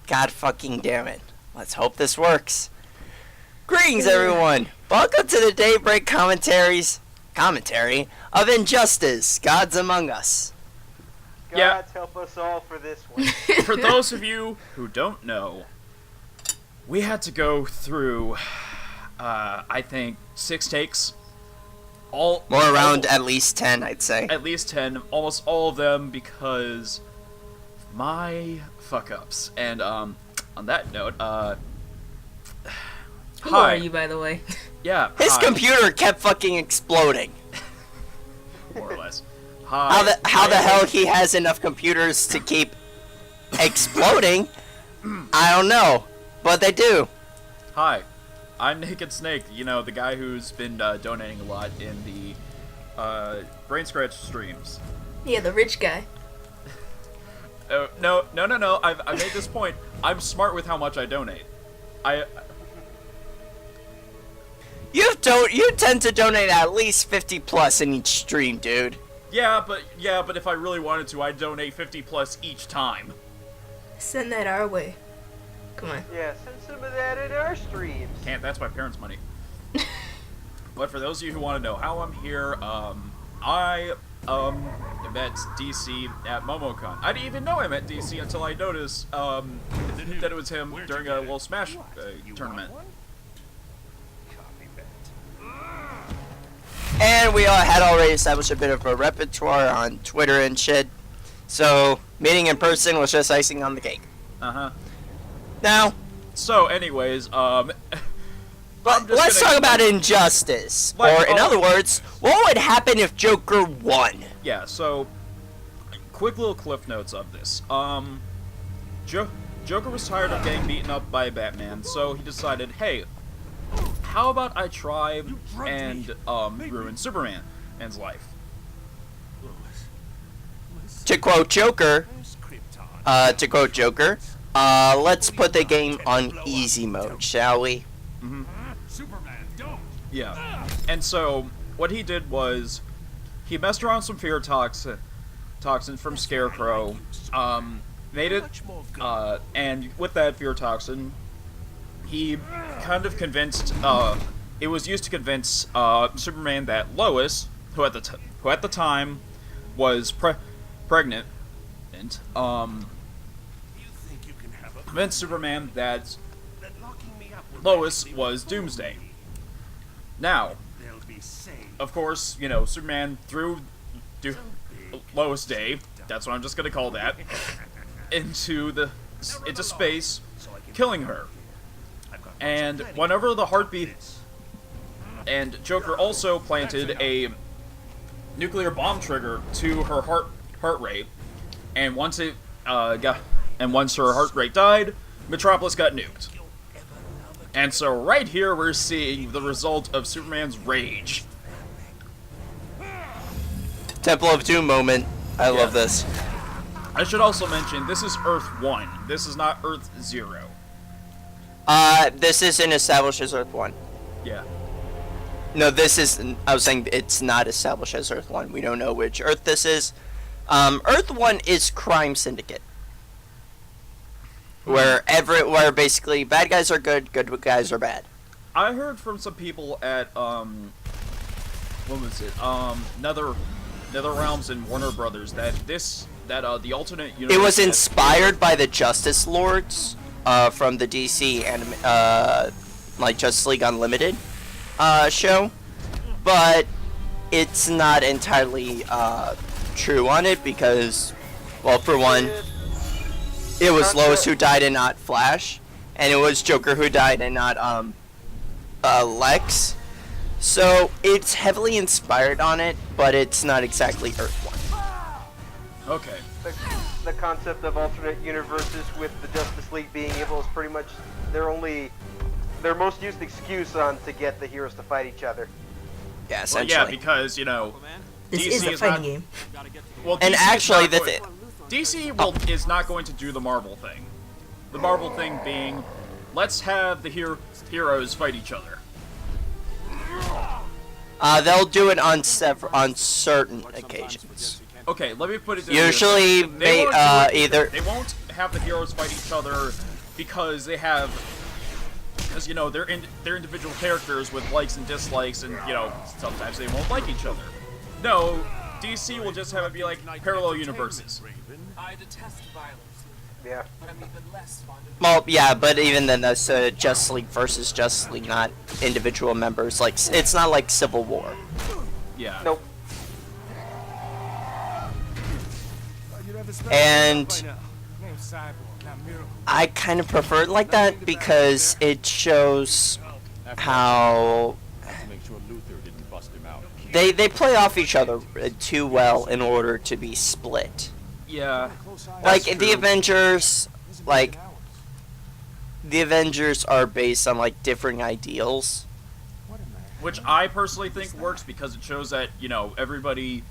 God fucking damn it. Let's hope this works. Greetings, everyone. Welcome to the Daybreak commentary of Injustice, Gods Among Us. God help us all for this one. For those of you who don't know, we had to go through, I think, 6 takes. At least 10, I'd say. At least 10, almost all of them, because my fuck-ups. And, on that note, Who hi. are you, by the way? Yeah, His hi. computer kept fucking exploding. More or less. Hi. How the hell he has enough computers to keep exploding? I don't know, but they do. Hi. I'm Naked Snake, you know, the guy who's been donating a lot in the Brain Scratch streams. Yeah, the rich guy. No. I made this point. I'm smart with how much I donate. You tend to donate at least 50 plus in each stream, dude. Yeah, but if I really wanted to, I'd donate 50 plus each time. Send that our way. Come on. Yeah, send some of that in our streams. Can't. That's my parents' money. But for those of you who want to know how I'm here, I met DC at MomoCon. I didn't even know I met DC until I noticed that it was him during a little Smash tournament. And we all had already established a bit of a repertoire on Twitter and shit. So, meeting in person was just icing on the cake. Uh-huh. Now, So, anyways, let's talk about Injustice. Or, in other words, what would happen if Joker won? Yeah, so, quick little cliff notes of this. Joker was tired of getting beaten up by Batman, so he decided, hey, how about I try and ruin Superman's life? To quote Joker, let's put the game on easy mode, shall we? Mm-hmm. Yeah. And so, what he did was, he messed around with some fear toxin from Scarecrow, made it, and with that fear toxin, he kind of convinced, it was used to convince Superman that Lois, who at the time was pregnant, convinced Superman that Lois was Doomsday. Now, of course, you know, Superman threw Lois Day, that's what I'm just gonna call that, into space, killing her. And whenever the heartbeat, and Joker also planted a nuclear bomb trigger to her heart rate, and once her heart rate died, Metropolis got nuked. And so right here we're seeing the result of Superman's rage. Temple of Doom moment. I love this. I should also mention, this is Earth 1. This is not Earth 0. This isn't established as Earth 1. Yeah. No, this is... I was saying it's not established as Earth 1. We don't know which Earth this is. Earth 1 is Crime Syndicate. Where basically bad guys are good guys are bad. I heard from some people at, what was it? Nether Realms and Warner Brothers that the alternate universe... It was inspired by the Justice Lords, from the DC like Justice League Unlimited, show. But it's not entirely, true on it because, well, for one, it was Lois who died and not Flash, and it was Joker who died and not Lex. So it's heavily inspired on it, but it's not exactly Earth 1. Okay. The concept of alternate universes with the Justice League being able is pretty much their most used excuse to get the heroes to fight each other. Yeah, Well, essentially. yeah, because, you know, This DC is a is fighting not- game. well, And DC actually, is not going- DC is not going to do the Marvel thing. The Marvel thing being, let's have the heroes fight each other. They'll do it on certain occasions. Okay, let me put it this Usually, way. They won't either... They won't have the heroes fight each other because they have, as you know, they're individual characters with likes and dislikes, and you know, sometimes they won't like each other. No, DC will just have it be like parallel universes. I detest violence, Yeah. but I'm even less fond of Well, yeah, but even then, that's Justice League versus Justice League, not individual members. Like, it's not like Civil War. Yeah. Nope. And I kind of prefer it like that because it shows how they play off each other too well in order to be split. Yeah. Like that's the true. Avengers, like the Avengers are based on like differing ideals. Which I personally think works because it shows that, you know, everybody,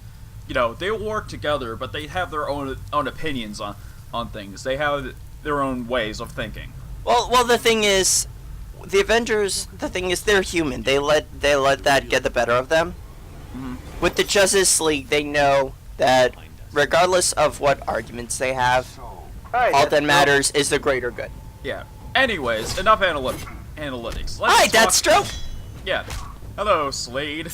you know, they work together, but they have their own opinions on things. They have their own ways of thinking. Well, the thing is, the Avengers. The thing is, they're human. They let that get the better of them. With the Justice League, they know that regardless of what arguments they have, Hi, all that Deathstroke. matters is the greater good. Yeah. Anyways, enough analytics. Let's Hi, talk- Deathstroke. Yeah. Hello, Slade.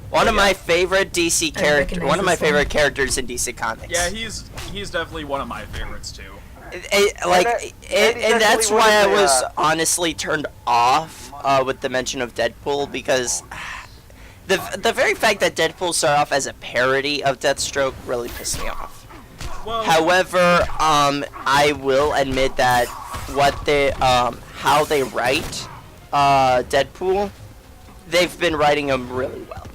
One of my favorite DC I characters. recognize One of my this one. favorite characters in DC Comics. Yeah, he's definitely one of my favorites too. And that's definitely one why I of the, was honestly turned off with the mention of Deadpool, because the very fact that Deadpool started off as a parody of Deathstroke really pissed me off. Well, However, I will admit that how they write Deadpool, they've been writing him really well.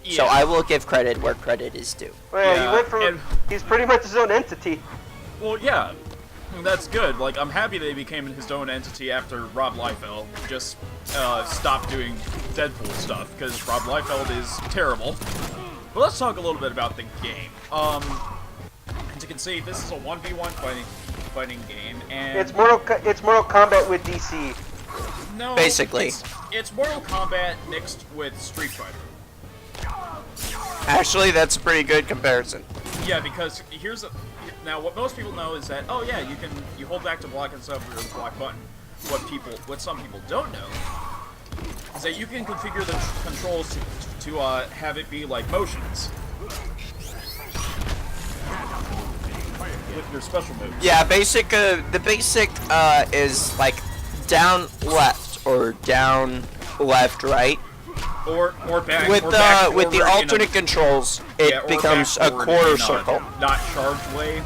So yeah. I will give credit where credit is due. Well, Yeah, he went from. and- He's pretty much his own entity. Well, yeah. That's good. Like, I'm happy they became his own entity after Rob Liefeld just stopped doing Deadpool stuff, because Rob Liefeld is terrible. But let's talk a little bit about the game. As you can see, this is a 1v1 fighting game, and It's Mortal Kombat with DC. no, Basically. it's Mortal Kombat mixed with Street Fighter. Actually, that's a pretty good comparison. Yeah, because now what most people know is that, oh yeah, you hold back to block and stuff with the block button. What some people don't know is that you can configure the controls to have it be like motions with your special moves. Yeah, the basic is like down left or down left right. Or back. With or back with the forward in alternate controls, it yeah, or becomes back a forward quarter in circle. not charged way.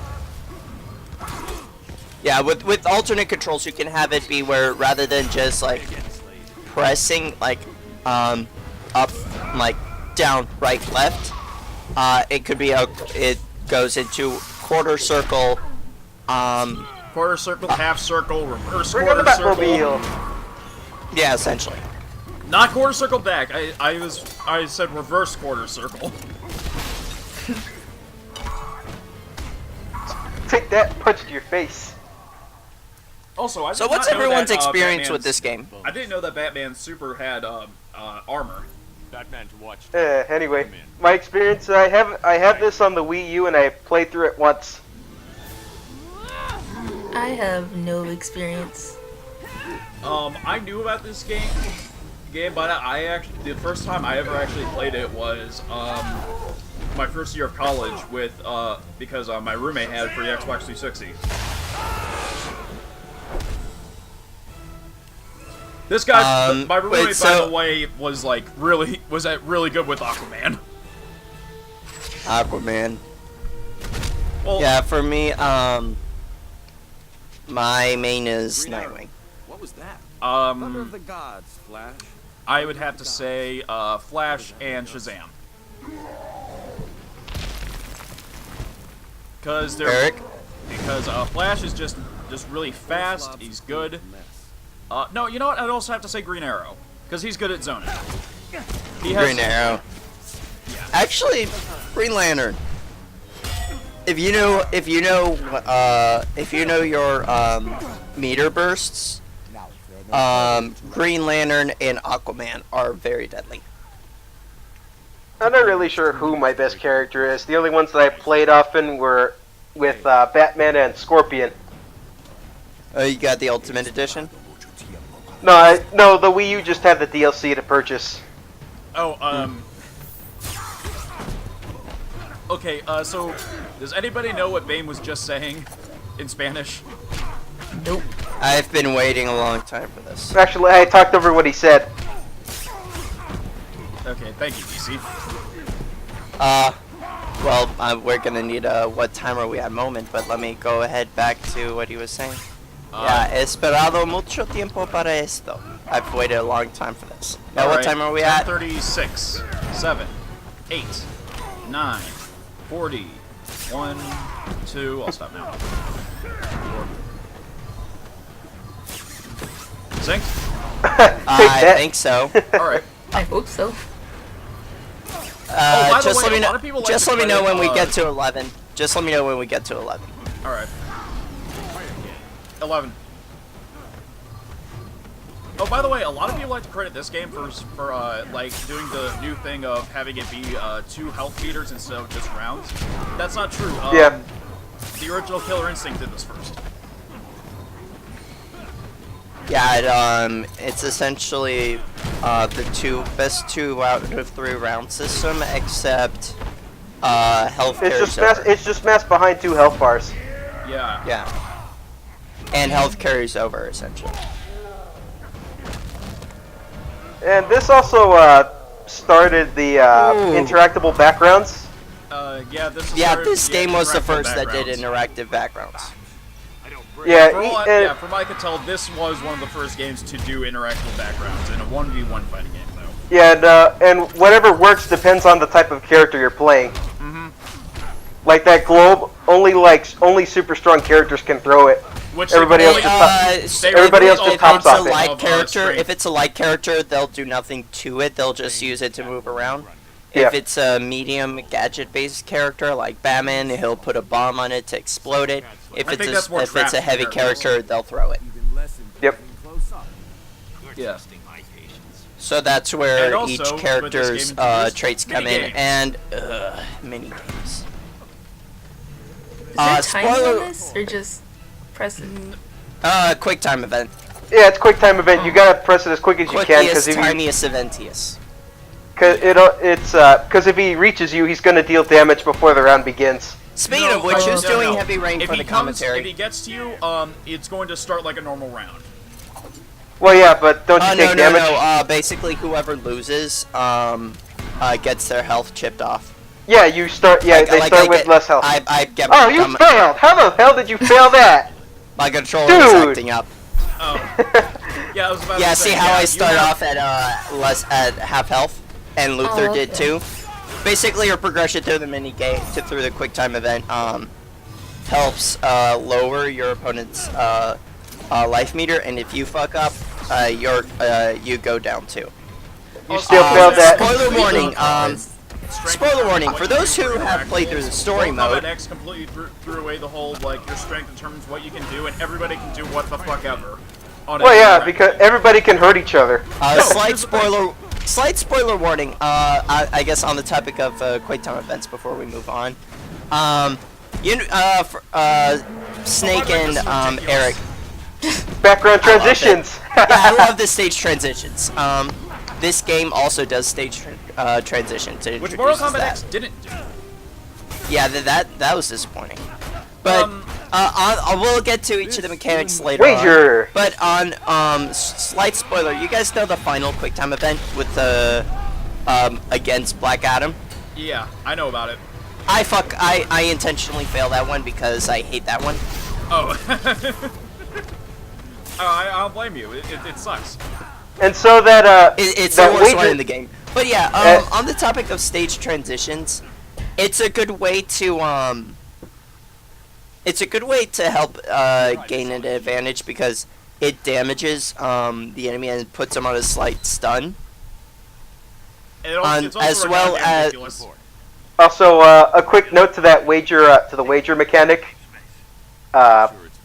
Yeah, with alternate controls, you can have it be where rather than just like pressing like up, like down, right, left, it could be it goes into quarter circle. Quarter circle, half circle, reverse Bring on the quarter circle. Batmobile. Yeah, essentially. Not quarter circle back. I said reverse quarter circle. Take that punch to your face. Also, I did So what's not know everyone's that, experience with Batman's- this game? I didn't know that Batman Super had armor. Batman to watch. Anyway, my experience. I have this on the Wii U and I played through it once. I have no experience. I knew about this game, but the first time I ever actually played it was my first year of college with because my roommate had it for the Xbox 360. This guy, my roommate, wait, so- by the way, was really good with Aquaman. Aquaman. Well, Yeah, for me, my main is Nightwing. What was that? Thunder of um, the gods, Flash. I would have to say Flash and Shazam. Because Eric? Flash is just really fast. He's good. No, you know what? I'd also have to say Green Arrow, because he's good at zoning. He has, Green Arrow. Yeah. Actually, Green Lantern. If you know your meter bursts, Green Lantern and Aquaman are very deadly. I'm not really sure who my best character is. The only ones that I played often were with Batman and Scorpion. Oh, you got the Ultimate Edition? No, the Wii U just had the DLC to purchase. Oh, Okay, so, does anybody know what Bane was just saying in Spanish? Nope. I've been waiting a long time for this. Actually, I talked over what he said. Okay, thank you, DC. Well, we're gonna need a what time are we at moment, but let me go ahead back to what he was saying. Yeah, he esperado mucho tiempo para esto. I've waited a long time for this. Now, what time are we at? 36, 7, 8, 9, 40, 1, 2, I'll stop now. 4. Sync? I think so. Alright. I hope so. by the Just way, let me a know. lot of people like Just to let me know credit, when we get to 11. Just let me know when we get to 11. Alright. 11. Oh, by the way, a lot of people like to credit this game for like, doing the new thing of having it be 2 health meters instead of just rounds. That's not true. Yeah. The original Killer Instinct did this first. Yeah, it's essentially the best 2 out of 3 round system, except health carries over. It's just masked behind 2 health bars. Yeah. Yeah, and health carries over essentially. And this also started the interactable backgrounds. Yeah, this This game was the interactive first that did backgrounds. interactive backgrounds. Yeah, From what I could tell, this was one of the first games to do interactive backgrounds in a 1v1 fighting game, though. yeah, and whatever works depends on the type of character you're playing. Like that globe, only super strong characters can throw it. Which Everybody else everybody else just hops off it. If it's a light character, they'll do nothing to it. They'll just use it to move around. Yeah. If it's a medium gadget-based character like Batman, he'll put a bomb on it to explode it. If it's a heavy character, they'll throw it. Yep. Yeah. So that's where And also, each with this character's game introduced traits come in, minigames. and mini games. Is there time spoiler- on this, or just pressing? Quick time event. Yeah, it's a quick time event. You gotta press it as quick as you can Quickiest, because tiniest, eventiest. if he reaches you, he's gonna deal damage before the round begins. Speaking of which, who's doing heavy rain If for he the comes, commentary? if he gets to you, it's going to start like a normal round. Well, yeah, but don't you take damage? No. Basically, whoever loses, gets their health chipped off. Yeah, you start. Yeah, they start with less health. I get. Oh, you failed! How the hell did you fail that? My controller is Dude! acting up. Oh. Yeah, I was about Yeah, to say, see how I you start have- off at at half health, and Luther did too. Basically, your progression through the mini game through the quick time event helps lower your opponent's life meter, and if you fuck up, you go down too. You still failed that. Spoiler warning. Spoiler warning, for those who have played through the story mode. X completely threw away the whole, like, your strength determines what you can do, and everybody can do what the fuck ever. Well, yeah, because everybody can hurt each other. Slight spoiler warning. I guess on the topic of quick time events before we move on. Snake and Eric. Background transitions. Yeah, I love the stage transitions. This game also does stage transition to Which Mortal introduces Kombat that. X didn't do. Yeah, that was disappointing. But we'll get to each of the mechanics later Wager. on. But on slight spoiler, you guys know the final quick time event with the against Black Adam? Yeah, I know about it. I intentionally fail that one because I hate that one. Oh. I'll blame you. It sucks. And so that It's that the worst one wager- in the game. But yeah, on the topic of stage transitions, it's a good way to help gain an advantage because it damages the enemy and puts them on a slight stun. It's also as well as ridiculous. Also, a quick note to that wager, to the wager mechanic.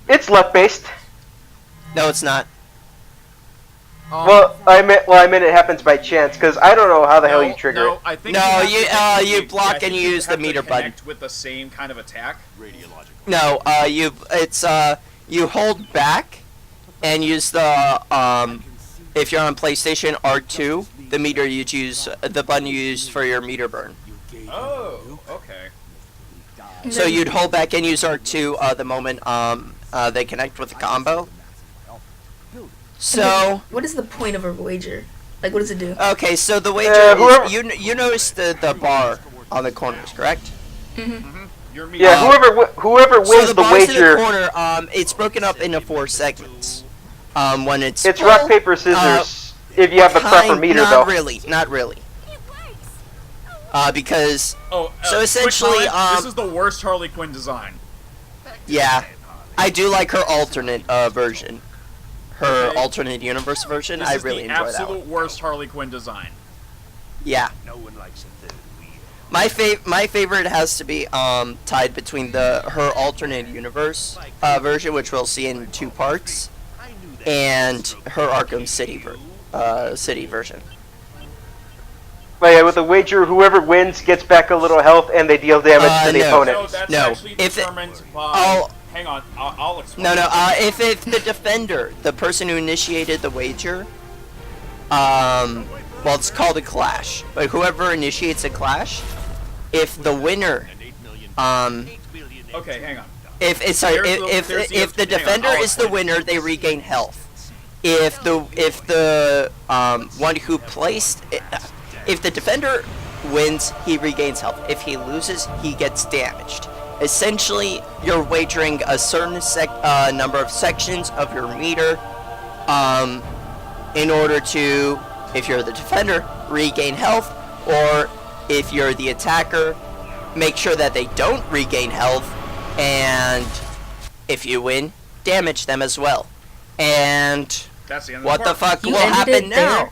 It's luck based. no, it's not. Well, I meant it happens by chance because I don't know how the hell you trigger no, it. I think No, have you, to actually- you block I and think you use the have to meter button. connect with the same kind of attack. No, you hold back and use the if you're on PlayStation R2, the meter you use, the button you use for your meter burn. Oh, okay. So you'd hold back and use R2 the moment they connect with the combo. So What is the point of a wager? Like, what does it do? okay, so the wager whoever- is you notice the bar on the corners, correct? Your meter. Yeah, whoever So wins the the bars in the wager, corner, it's broken up into 4 segments. When it's it's rock paper scissors. If you have the proper meter, not though. Not really. Because Oh, so quick essentially, comment, this is the worst Harley Quinn design. yeah, I do like her alternate version, her Okay. alternate universe version. This I is really the enjoy that absolute one. worst Harley Quinn design. Yeah. My favorite has to be tied between her alternate universe version, which we'll see in 2 parts, and her Arkham City version. But yeah, with the wager, whoever wins gets back a little health, and they deal damage to the no. opponent. No, that's No, actually if it- determined by... I'll- Hang on, I'll explain. No. If the defender, the person who initiated the wager, well, it's called a clash. But whoever initiates a clash, if the winner, Okay, hang on. if the hang on, defender I'll is the explain. winner, they regain health. If the one who placed, if the defender wins, he regains health. If he loses, he gets damaged. Essentially, you're wagering a certain number of sections of your meter, in order to, if you're the defender, regain health, or if you're the attacker, make sure that they don't regain health, and if you win, damage them as well. And That's the end what of the the part. fuck You will ended happen it there? now?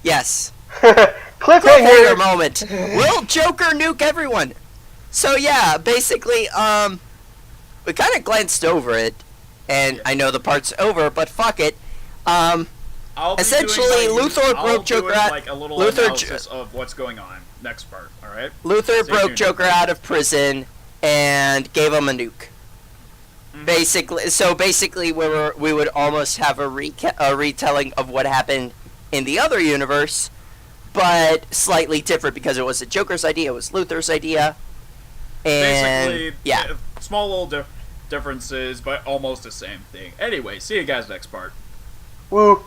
Yes. Cliffhanger Cliffhanger. moment. Will Joker nuke everyone? So yeah, basically, we kind of glanced over it, and I know the part's over, but fuck it. I'll be essentially, doing my- Luthor I'll broke do Joker it out- like a little Luthor analysis of what's going on. Next part, alright? Luthor Stay broke tuned. Joker out of prison and gave him a nuke. Basically, we would almost have a retelling of what happened in the other universe, but slightly different because it wasn't Joker's idea, it was Luthor's idea. And Basically, yeah. small little differences, but almost the same thing. Anyway, see you guys next part. Woo.